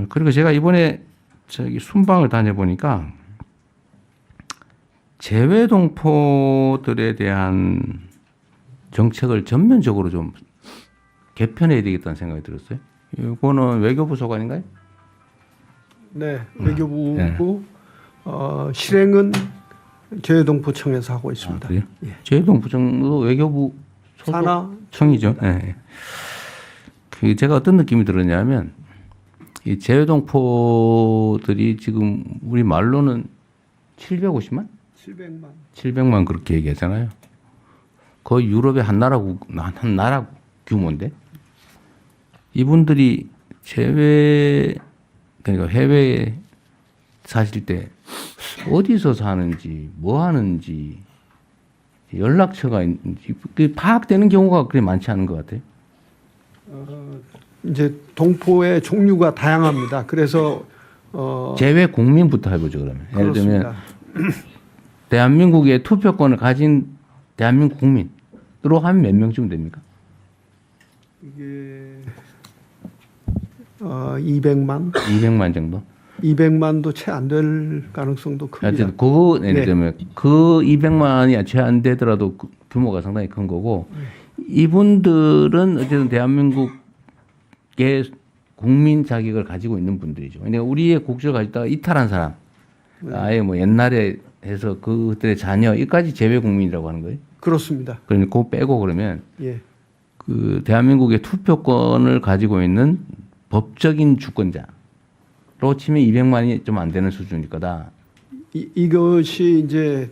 그리고 제가 이번에 저기 순방을 다녀보니까 재외동포들에 대한 정책을 전면적으로 좀 개편해야 되겠다는 생각이 들었어요. 이거는 외교부 소관인가요? 네, 외교부고 실행은 재외동포청에서 하고 있습니다. 아, 그래요? 예. 재외동포청도 외교부 청이죠. 네. 그 제가 어떤 느낌이 들었냐면 이 재외동포들이 지금 우리 말로는 750만? 700만. 700만 그렇게 얘기하잖아요. 거의 유럽의 한 나라 규모인데 이분들이 그러니까 해외에 사실 때 어디서 사는지 뭐 하는지 연락처가 있는지 파악되는 경우가 그렇게 많지 않은 것 같아요. 이제 동포의 종류가 다양합니다. 그래서 재외 국민부터 해보죠 그러면. 예를 들면 그렇습니다. 대한민국의 투표권을 가진 대한민국 국민으로 하면 몇 명쯤 됩니까? 이게 200만 200만 정도. 200만도 채 안 될 가능성도 큽니다. 하여튼 그 예를 들면 그 200만이 채 안 되더라도 규모가 상당히 큰 거고 이분들은 어쨌든 대한민국의 국민 자격을 가지고 있는 분들이죠. 그러니까 우리의 국적을 가지다가 이탈한 사람, 아예 뭐 옛날에 해서 그들의 자녀 이까지 재외 국민이라고 하는 거예요. 그렇습니다. 그러니까 그거 빼고 그러면 예. 그 대한민국의 투표권을 가지고 있는 법적인 주권자로 치면 200만이 좀 안 되는 수준일 거다. 이것이 이제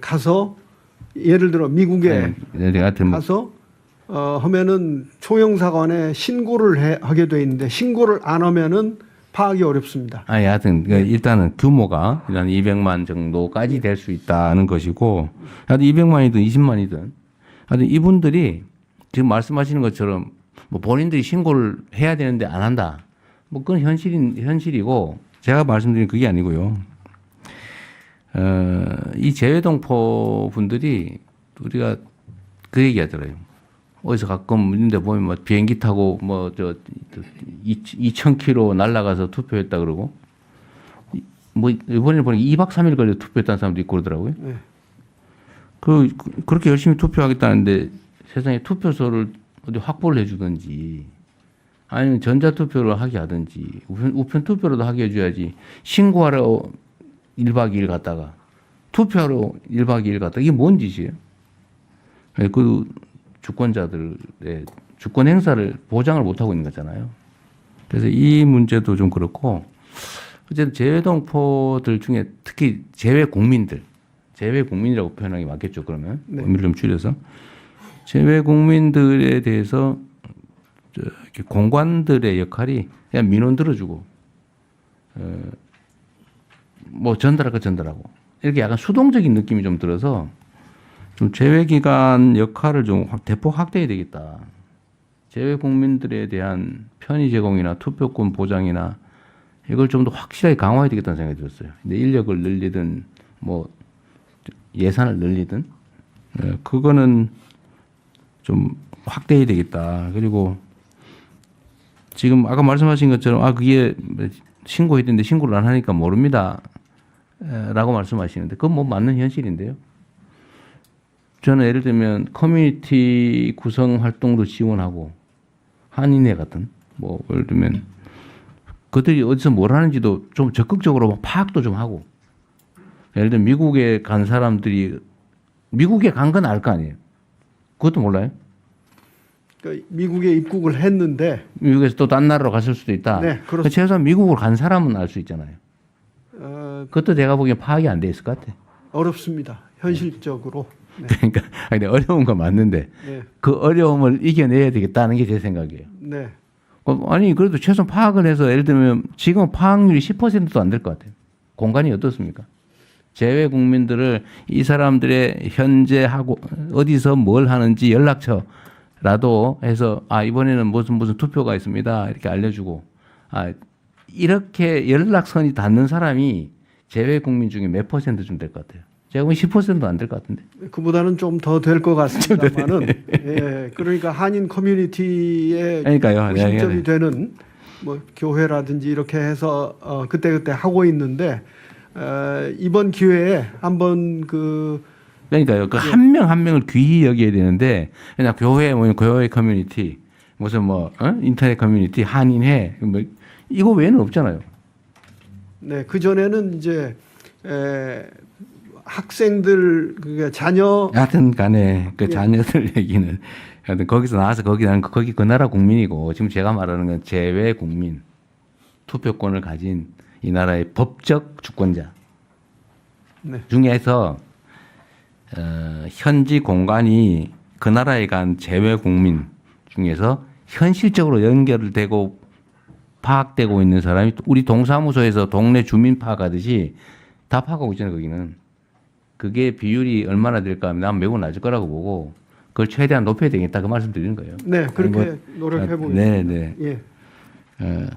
가서 예를 들어 미국에 가서 하면은 총영사관에 신고를 하게 돼 있는데 신고를 안 하면은 파악이 어렵습니다. 하여튼 일단은 규모가 일단 200만 정도까지 될 수 있다는 것이고 하여튼 200만이든 20만이든 하여튼 이분들이 지금 말씀하시는 것처럼 뭐 본인들이 신고를 해야 되는데 안 한다. 뭐 그건 현실이고 제가 말씀드린 그게 아니고요. 이 재외동포 분들이 우리가 그 얘기 하더라고요. 어디서 가끔 있는데 보면 뭐 비행기 타고 뭐 2,000km 날아가서 투표했다 그러고 뭐 이번에 보니까 2박 3일 걸려 투표했다는 사람도 있고 그러더라고요. 네. 그렇게 열심히 투표하겠다는데 세상에 투표소를 어디 확보를 해주든지 아니면 전자투표를 하게 하든지 우편 투표로도 하게 해줘야지 신고하러 1박 2일 갔다가 투표하러 1박 2일 갔다가 이게 뭔 짓이에요? 그 주권자들의 주권 행사를 보장을 못하고 있는 거잖아요. 그래서 이 문제도 좀 그렇고 어쨌든 재외동포들 중에 특히 재외국민이라고 표현하기 맞겠죠. 그러면 네. 의미를 좀 줄여서 재외국민들에 대해서 공관들의 역할이 그냥 민원 들어주고 뭐 전달할 거 전달하고 이렇게 약간 수동적인 느낌이 좀 들어서 좀 재외기관 역할을 좀 대폭 확대해야 되겠다. 재외국민들에 대한 편의 제공이나 투표권 보장이나 이걸 좀 더 확실하게 강화해야 되겠다는 생각이 들었어요. 근데 인력을 늘리든 뭐 예산을 늘리든 그거는 좀 확대해야 되겠다. 그리고 지금 아까 말씀하신 것처럼 그게 신고해야 되는데 신고를 안 하니까 모릅니다. 라고 말씀하시는데 그건 뭐 맞는 현실인데요. 저는 예를 들면 커뮤니티 구성 활동도 지원하고 한인회 같은 뭐 예를 들면 그들이 어디서 뭘 하는지도 좀 적극적으로 파악도 좀 하고 예를 들면 미국에 간 사람들이 미국에 간 건 알 거 아니에요. 그것도 몰라요? 그러니까 미국에 입국을 했는데 미국에서 또 딴 나라로 갔을 수도 있다. 네, 그렇습니다. 최소한 미국을 간 사람은 알 수 있잖아요. 그것도 내가 보기엔 파악이 안 돼 있을 것 같아. 어렵습니다. 현실적으로. 네. 그러니까 아니, 어려운 건 맞는데 네. 그 어려움을 이겨내야 되겠다는 게 제 생각이에요. 네. 아니 그래도 최소한 파악을 해서 예를 들면 지금 파악률이 10%도 안 될 것 같아요. 공간이 어떻습니까? 재외 국민들을 이 사람들의 현재 하고 어디서 뭘 하는지 연락처라도 해서 이번에는 무슨 투표가 있습니다 이렇게 알려주고 이렇게 연락선이 닿는 사람이 재외 국민 중에 몇 퍼센트쯤 될 것 같아요. 제가 보면 10%도 안 될 것 같은데. 그보다는 좀 더 될 것 같습니다만은 예, 그러니까 한인 커뮤니티의 그러니까요. 중심점이 되는 뭐 교회라든지 이렇게 해서 그때그때 하고 있는데 이번 기회에 한번 그러니까요. 그 한 명 한 명을 귀히 여겨야 되는데 그냥 교회 뭐 교회 커뮤니티 무슨 뭐 인터넷 커뮤니티 한인회 뭐 이거 외에는 없잖아요. 네, 그 전에는 이제 학생들 그 자녀 하여튼 간에 그 자녀들 얘기는 하여튼 거기서 나와서 거기 그 나라 국민이고 지금 제가 말하는 건 제외 국민 투표권을 가진 이 나라의 법적 주권자 네. 중에서 현지 공간이 그 나라에 간 제외 국민 중에서 현실적으로 연결되고 파악되고 있는 사람이 우리 동사무소에서 동네 주민 파악하듯이 다 파악하고 있잖아요. 거기는. 그게 비율이 얼마나 될까 하면 난 매우 낮을 거라고 보고 그걸 최대한 높여야 되겠다 그 말씀 드리는 거예요. 네, 그렇게 아니, 노력해 보겠습니다. 네, 네. 예.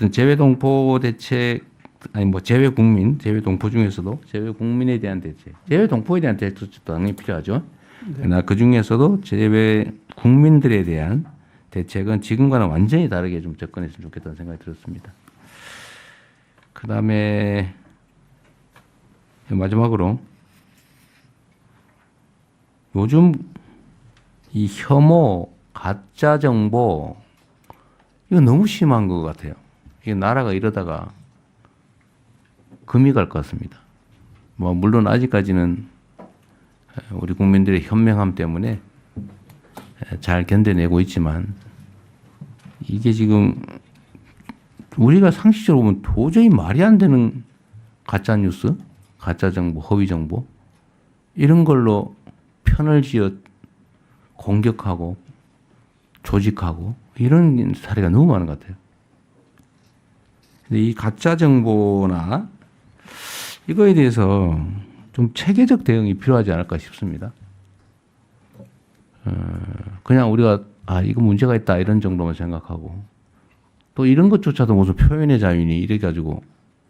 재외동포 대책 아니 뭐 재외국민, 재외동포 중에서도 재외국민에 대한 대책, 재외동포에 대한 대책도 당연히 필요하죠. 그러나 그 중에서도 재외국민들에 대한 대책은 지금과는 완전히 다르게 좀 접근했으면 좋겠다는 생각이 들었습니다. 그 다음에 마지막으로 요즘 이 혐오, 가짜 정보 이거 너무 심한 것 같아요. 이게 나라가 이러다가 금이 갈 것 같습니다. 뭐 물론 아직까지는 우리 국민들의 현명함 때문에 잘 견뎌내고 있지만 이게 지금 우리가 상식적으로 보면 도저히 말이 안 되는 가짜 뉴스, 가짜 정보, 허위 정보 이런 걸로 편을 지어 공격하고 조직하고 이런 사례가 너무 많은 것 같아요. 근데 이 가짜 정보나 이거에 대해서 좀 체계적 대응이 필요하지 않을까 싶습니다. 그냥 우리가 이거 문제가 있다 이런 정도만 생각하고 또 이런 것조차도 무슨 표현의 자유니 이래 가지고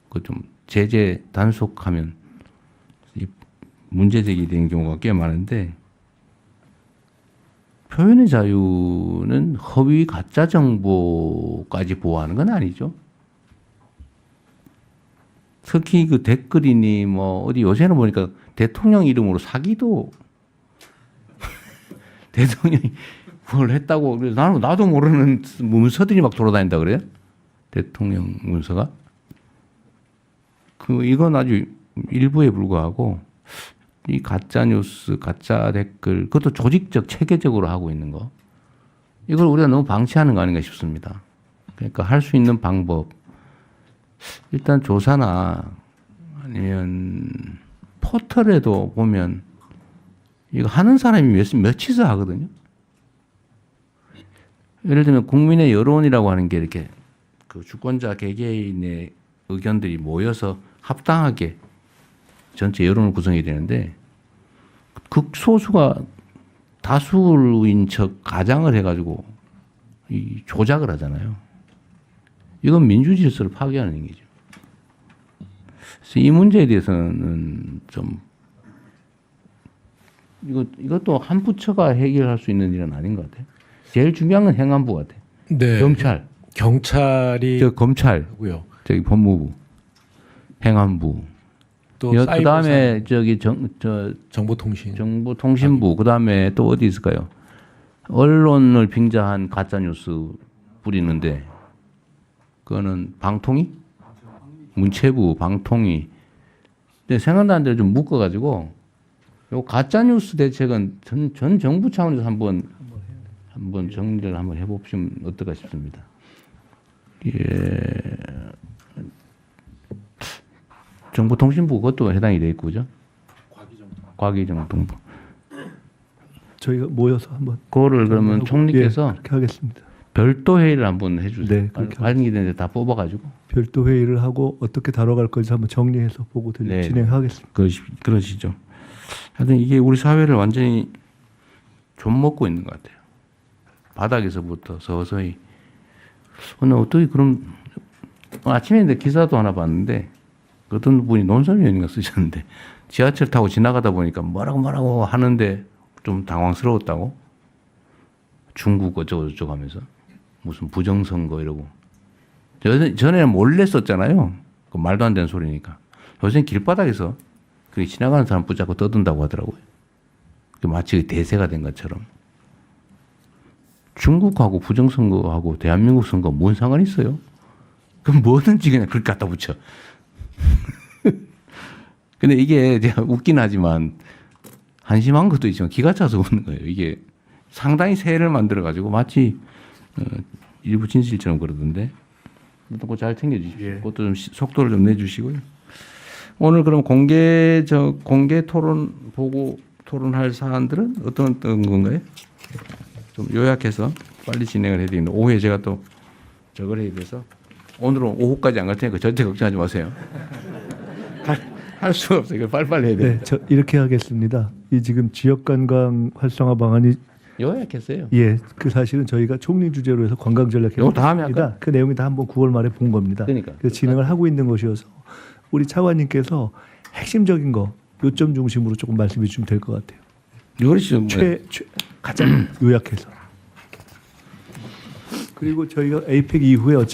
그 좀 제재 단속하면 문제 제기되는 경우가 꽤 많은데 표현의 자유는 허위 가짜 정보까지 보호하는 건 아니죠. 특히 그 댓글이니 뭐 어디 요새는 보니까 대통령 이름으로 사기도 대통령이 뭘 했다고 그래서 나도 모르는 문서들이 막 돌아다닌다 그래요. 대통령 문서가. 이건 아주 일부에 불과하고 이 가짜 뉴스, 가짜 댓글 그것도 조직적 체계적으로 하고 있는 거. 이걸 우리가 너무 방치하는 거 아닌가 싶습니다. 그러니까 할 수 있는 방법 일단 조사나 아니면 포털에도 보면 이거 하는 사람이 몇이서 하거든요. 예를 들면 국민의 여론이라고 하는 게 이렇게 그 주권자 개개인의 의견들이 모여서 합당하게 전체 여론을 구성해야 되는데 극소수가 다수인 척 가장을 해가지고 이 조작을 하잖아요. 이건 민주 질서를 파괴하는 얘기죠. 그래서 이 문제에 대해서는 좀 이것도 한 부처가 해결할 수 있는 일은 아닌 것 같아요. 제일 중요한 건 행안부 같아요. 네. 경찰이 검찰, 하고요. 저기 법무부, 행안부. 또 그다음에 정보통신. 정보통신부. 그다음에 또 어디 있을까요? 언론을 빙자한 가짜 뉴스 뿌리는데 그거는 방통위? 문체부, 방통위. 근데 생각나는 대로 좀 묶어가지고 요 가짜 뉴스 대책은 전 정부 차원에서 한번 정리를 한번 해보시면 어떨까 싶습니다. 예. 정보통신부 그것도 해당이 돼 있고 그죠? 과기정통부. 저희가 모여서 한번 그거를 그러면 총리께서 그렇게 하겠습니다. 별도 회의를 한번 해주세요. 네, 그렇게 관계되는데 다 뽑아가지고. 별도 회의를 하고 어떻게 다뤄갈 건지 한번 정리해서 보고 네. 진행하겠습니다. 그러시죠. 하여튼 이게 우리 사회를 완전히 좀 먹고 있는 것 같아요. 바닥에서부터 서서히. 오늘 어떻게 그럼 아침에 기사도 하나 봤는데 어떤 분이 논설위원인가 쓰셨는데 지하철 타고 지나가다 보니까 뭐라고 하는데 좀 당황스러웠다고 중국 어쩌고 저쩌고 하면서 무슨 부정선거 이러고 전에는 몰래 썼잖아요. 그 말도 안 되는 소리니까. 요새는 길바닥에서 그 지나가는 사람 붙잡고 떠든다고 하더라고요. 그 마치 대세가 된 것처럼. 중국하고 부정선거하고 대한민국 선거 뭔 상관이 있어요? 그럼 뭐든지 그냥 그렇게 갖다 붙여. 근데 이게 제가 웃긴 하지만 한심한 것도 있지만 기가 차서 웃는 거예요. 이게 상당히 새해를 만들어가지고 마치 일부 진실처럼 그러던데. 그거 잘 챙겨주십시오. 예. 그것도 좀 속도를 좀 내주시고요. 오늘 그럼 공개 토론 보고 토론할 사안들은 어떤 건가요? 좀 요약해서 빨리 진행을 해야 되는데 오후에 제가 또 저걸 해야 돼서 오늘은 오후까지 안 갈 테니까 절대 걱정하지 마세요. 할 수가 없어요. 이걸 빨리빨리 해야 돼요. 네, 저 이렇게 하겠습니다. 이 지금 지역 관광 활성화 방안이 요약했어요. 예, 그 사실은 저희가 총리 주제로 해서 관광 전략 요거 다음에 할까요? 그 내용이 다 한번 9월 말에 본 겁니다. 그러니까. 그래서 진행을 하고 있는 것이어서 우리 차관님께서 핵심적인 거 요점 중심으로 조금 말씀해 주시면 될 것 같아요. 그렇죠. 가장 요약해서. 그리고 저희가 에이펙 이후에 어차피